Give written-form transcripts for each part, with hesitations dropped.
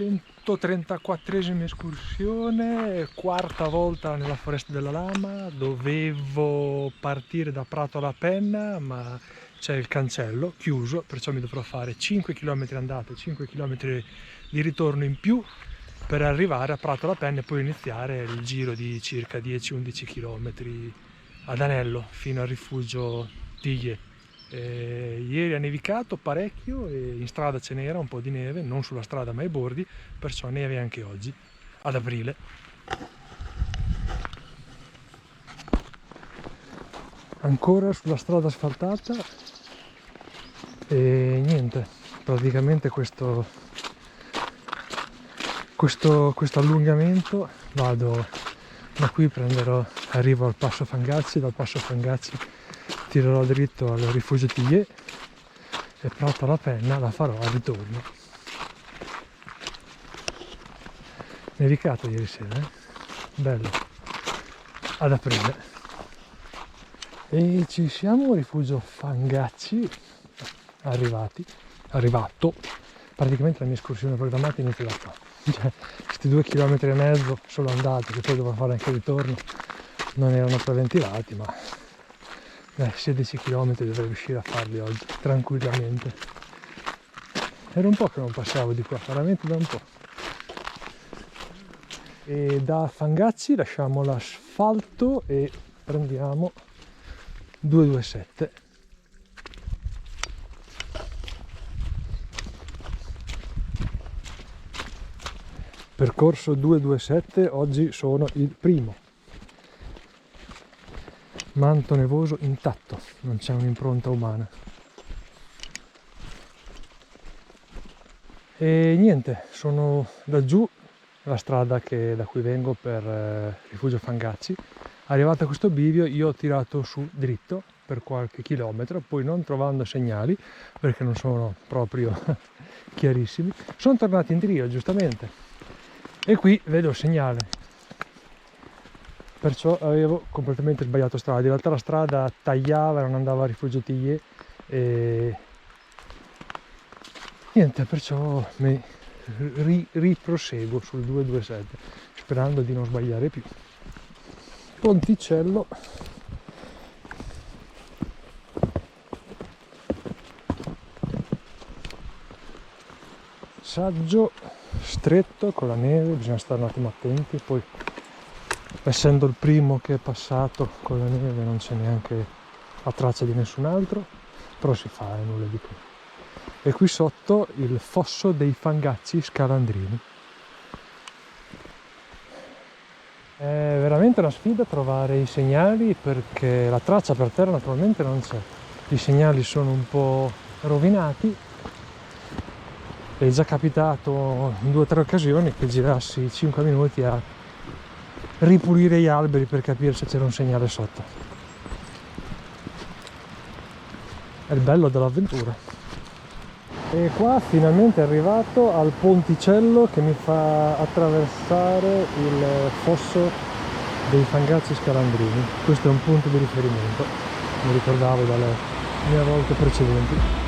134esima escursione, quarta volta nella foresta della lama. Dovevo partire da Prato alla Penna, ma c'è il cancello chiuso, perciò mi dovrò fare 5 km andata e 5 km di ritorno in più per arrivare a Prato alla Penna e poi iniziare il giro di circa 10-11 km ad Anello fino al rifugio Tiglie. Ieri ha nevicato parecchio e in strada ce n'era un po' di neve, non sulla strada ma ai bordi, perciò neve anche oggi, ad aprile. Ancora sulla strada asfaltata e niente, praticamente questo allungamento vado da qui, arrivo al Passo Fangazzi, dal Passo Fangazzi tirerò dritto al rifugio Tiglie e Prato alla Penna la farò al ritorno. Nevicato ieri sera, bello, ad aprile. E ci siamo, rifugio Fangazzi, arrivato. Praticamente la mia escursione programmata inizia da qua. Cioè, questi 2,5 km solo andati, che poi devo fare anche il ritorno, non erano preventivati, ma 16 km dovrei riuscire a farli oggi, tranquillamente. Era un po' che non passavo di qua, veramente da un po'. E da Fangazzi lasciamo l'asfalto e prendiamo 227. Percorso 227, oggi sono il primo. Manto nevoso intatto, non c'è un'impronta umana. E niente, sono laggiù, la strada da cui vengo per rifugio Fangazzi. Arrivato a questo bivio io ho tirato su dritto per qualche chilometro, poi non trovando segnali, perché non sono proprio chiarissimi, sono tornato in trio giustamente e qui vedo il segnale. Perciò avevo completamente sbagliato strada, in realtà la strada tagliava e non andava a rifugio Tiglie e niente, perciò mi riproseguo sul 227 sperando di non sbagliare più. Ponticello, saggio, stretto con la neve, bisogna stare un attimo attenti, poi essendo il primo che è passato con la neve non c'è neanche la traccia di nessun altro, però si fa, nulla di più. E qui sotto il fosso dei Fangazzi Scalandrini. È veramente una sfida trovare i segnali, perché la traccia per terra naturalmente non c'è, i segnali sono un po' rovinati. È già capitato in 2 o 3 occasioni che girassi 5 minuti a ripulire gli alberi per capire se c'era un segnale sotto. È il bello dell'avventura. E qua finalmente è arrivato al ponticello che mi fa attraversare il fosso dei Fangazzi Scalandrini. Questo è un punto di riferimento, mi ricordavo dalle mie volte precedenti.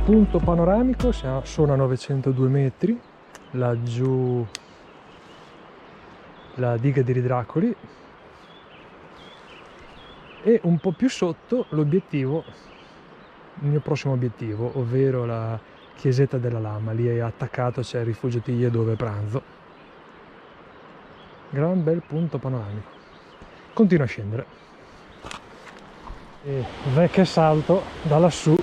Punto panoramico, sono a 902 metri, laggiù la diga di Ridracoli e un po' più sotto l'obiettivo, il mio prossimo obiettivo, ovvero la chiesetta della Lama. Lì è attaccato, c'è il rifugio Tiglie dove pranzo. Gran bel punto panoramico. Continuo a scendere e che salto da lassù.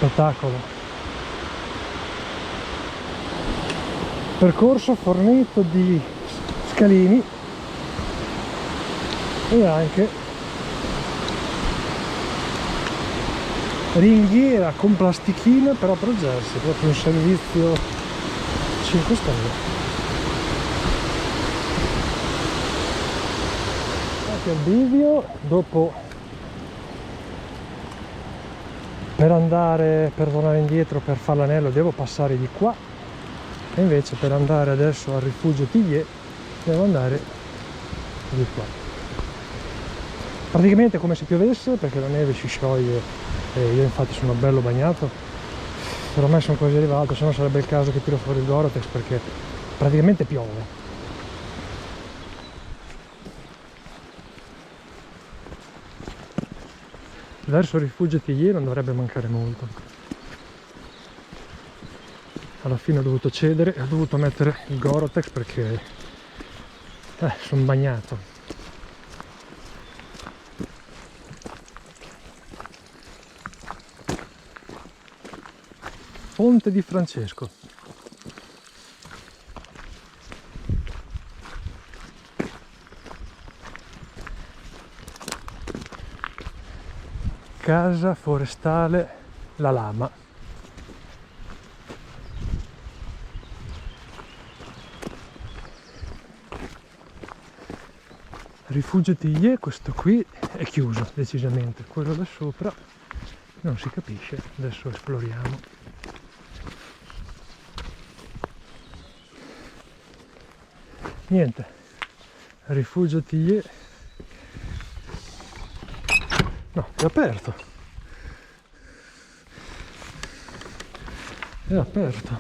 Spettacolo. Percorso fornito di scalini e anche ringhiera con plastichina per appoggiarsi, proprio un servizio 5 stelle. arrivati al bivio. Dopo, per tornare indietro per fare l'anello devo passare di qua, e invece per andare adesso al rifugio Tillier devo andare di qua. Praticamente è come se piovesse, perché la neve si scioglie e io infatti sono bello bagnato, per me sono quasi arrivato, se no sarebbe il caso che tiro fuori il Gore-Tex, perché praticamente piove. Verso il rifugio Tillier non dovrebbe mancare molto. Alla fine ho dovuto cedere e ho dovuto mettere il Gore-Tex perché sono bagnato. Ponte di Francesco. Casa forestale La Lama. Rifugio Tillier, questo qui è chiuso decisamente, quello da sopra non si capisce, adesso esploriamo. Niente, rifugio Tillier, no, è aperto, è aperto,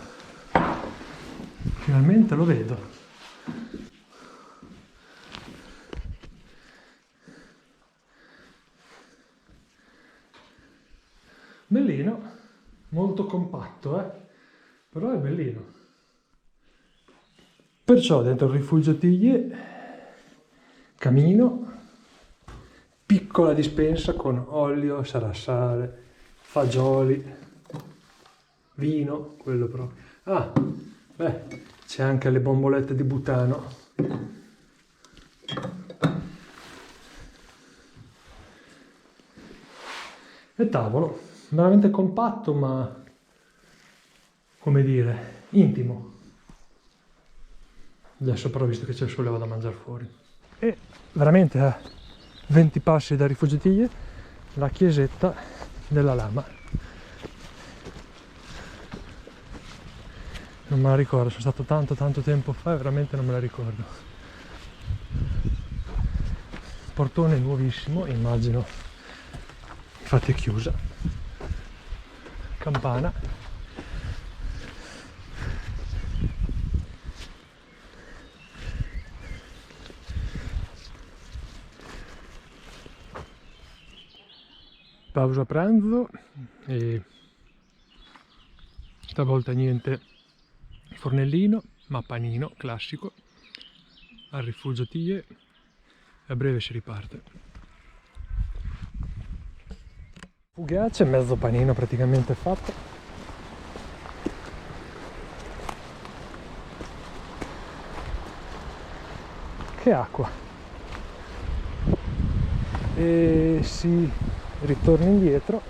finalmente lo vedo. Bellino, molto compatto, però è bellino. Perciò dentro il rifugio Tillier, camino, piccola dispensa con olio, sarà sale, fagioli, vino, quello proprio. Ah, beh, c'è anche le bombolette di butano. E tavolo, veramente compatto, ma come dire, intimo. Adesso però, visto che c'è il sole, vado a mangiare fuori. E veramente a 20 passi da Rifugio Tillier, la chiesetta della Lama. Non me la ricordo, sono stato tanto tempo fa e veramente non me la ricordo. Portone nuovissimo, immagino, infatti è chiusa. Campana. Pausa pranzo e stavolta niente fornellino, ma panino classico al Rifugio Tillier, e a breve si riparte. Fugace, mezzo panino praticamente fatto. Che acqua! E si ritorna indietro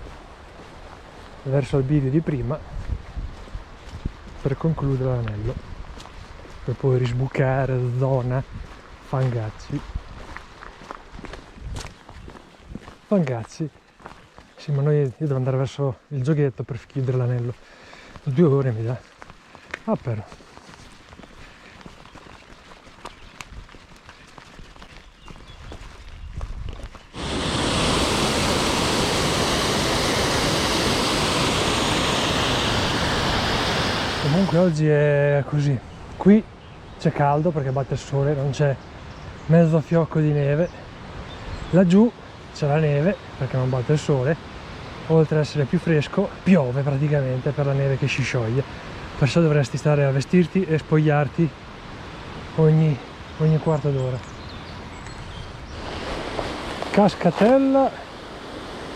verso il bivio di prima per concludere l'anello, per poi risbucare zona Fangazzi. Sì, ma io devo andare verso il giochetto per chiudere l'anello. 2 ore mi dà. Ah, però. Comunque oggi è così. Qui c'è caldo perché batte il sole, non c'è mezzo fiocco di neve. Laggiù c'è la neve perché non batte il sole. Oltre ad essere più fresco, piove praticamente per la neve che si scioglie. Perciò dovresti stare a vestirti e spogliarti ogni quarto d'ora. Cascatella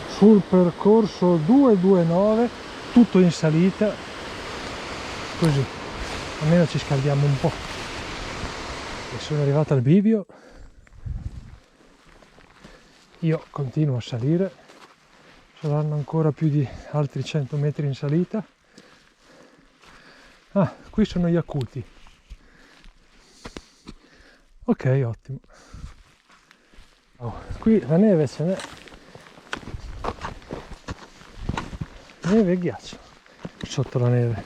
sul percorso 229, tutto in salita, così almeno ci scaldiamo un po'. E sono arrivato al bivio, io continuo a salire, saranno ancora più di altri 100 metri in salita. Ah, qui sono gli acuti. Ok, ottimo. Oh, qui la neve ce n'è, neve e ghiaccio sotto la neve.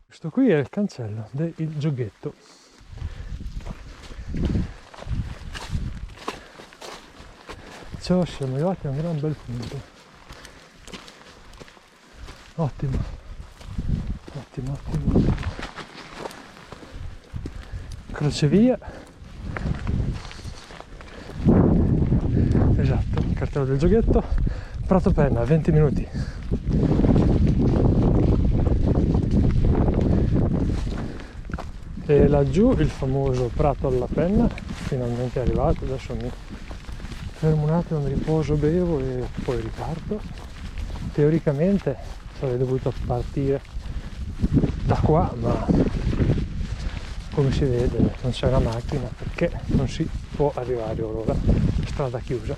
Questo qui è il cancello del gioghetto. Ciao, siamo arrivati a un gran bel punto. Ottimo, ottimo, ottimo, ottimo. Crocevia. Esatto, il cartello del gioghetto. Prato Penna, 20 minuti. E laggiù il famoso Prato alla Penna, finalmente è arrivato. Adesso mi fermo un attimo, mi riposo, bevo e poi riparto. Teoricamente sarei dovuto partire da qua, ma come si vede non c'è la macchina perché non si può arrivare ora, strada chiusa.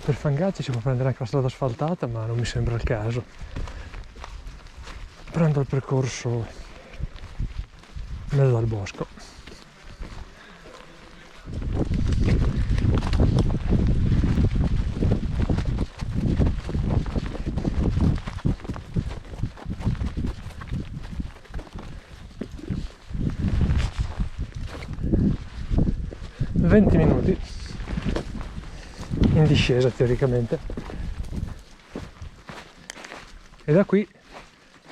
Per Fangacci si può prendere anche la strada asfaltata, ma non mi sembra il caso. Prendo il percorso in mezzo al bosco. «20 minuti in discesa teoricamente, e da qui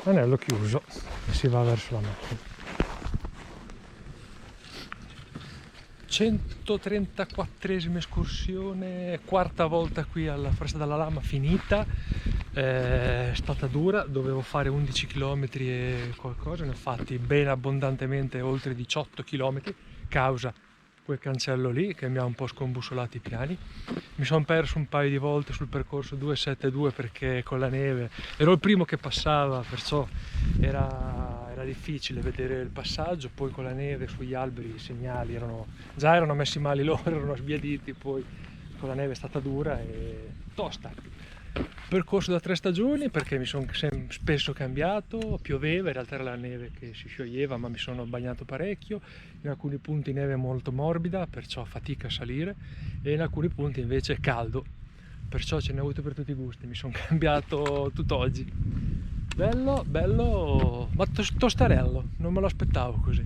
anello chiuso e si va verso la macchina. 134esima escursione, quarta volta qui alla Foresta della Lama finita. È stata dura, dovevo fare 11 km e qualcosa, ne ho fatti ben abbondantemente oltre 18 km causa quel cancello lì che mi ha un po' scombussolati i piani. Mi sono perso un paio di volte sul percorso 272 perché con la neve ero il primo che passava, perciò era difficile vedere il passaggio. Poi con la neve sugli alberi i segnali già erano messi male loro, erano sbiaditi, poi con la neve è stata dura e tosta. Percorso da 3 stagioni perché mi sono spesso cambiato, pioveva, in realtà era la neve che si scioglieva, ma mi sono bagnato parecchio, in alcuni punti neve molto morbida, perciò fatica a salire, e in alcuni punti invece caldo, perciò ce ne ho avuto per tutti i gusti, mi sono cambiato tutt'oggi. Bello, bello, ma tostarello, non me lo aspettavo così.